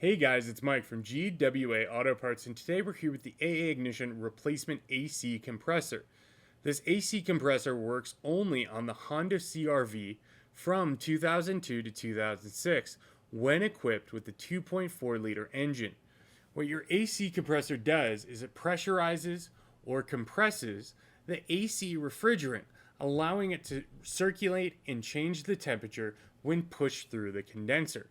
Hey guys, it's Mike from GWA Auto Parts, and today we're here with the AA Ignition Replacement AC Compressor. This AC compressor works only on the Honda CR-V from 2002 to 2006 when equipped with the 2.4 liter engine. What your AC compressor does is it pressurizes or compresses the AC refrigerant, allowing it to circulate and change the temperature when pushed through the condenser.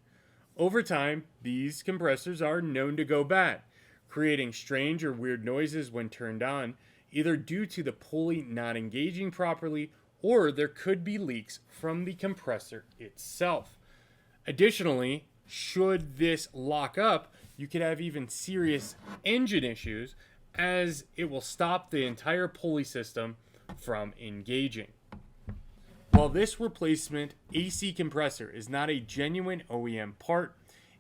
Over time, these compressors are known to go bad, creating strange or weird noises when turned on, either due to the pulley not engaging properly or there could be leaks from the compressor itself. Additionally, should this lock up, you could have even serious engine issues as it will stop the entire pulley system from engaging. While this replacement AC compressor is not a genuine OEM part,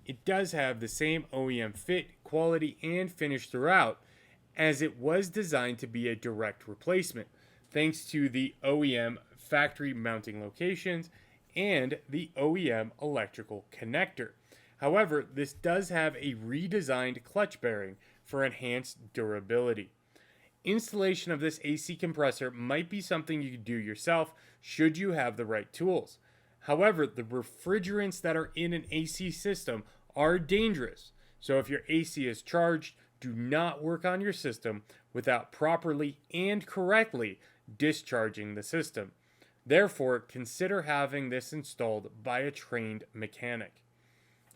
it does have the same OEM fit, quality, and finish throughout, as it was designed to be a direct replacement, thanks to the OEM factory mounting locations and the OEM electrical connector. However, this does have a redesigned clutch bearing for enhanced durability. Installation of this AC compressor might be something you could do yourself should you have the right tools. However, the refrigerants that are in an AC system are dangerous. So if your AC is charged, do not work on your system without properly and correctly discharging the system. Therefore, consider having this installed by a trained mechanic.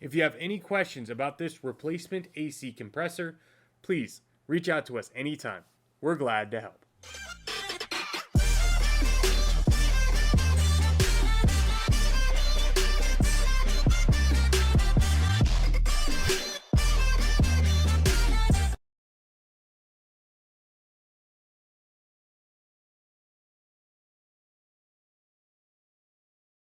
If you have any questions about this replacement AC compressor, please reach out to us anytime. We're glad to help.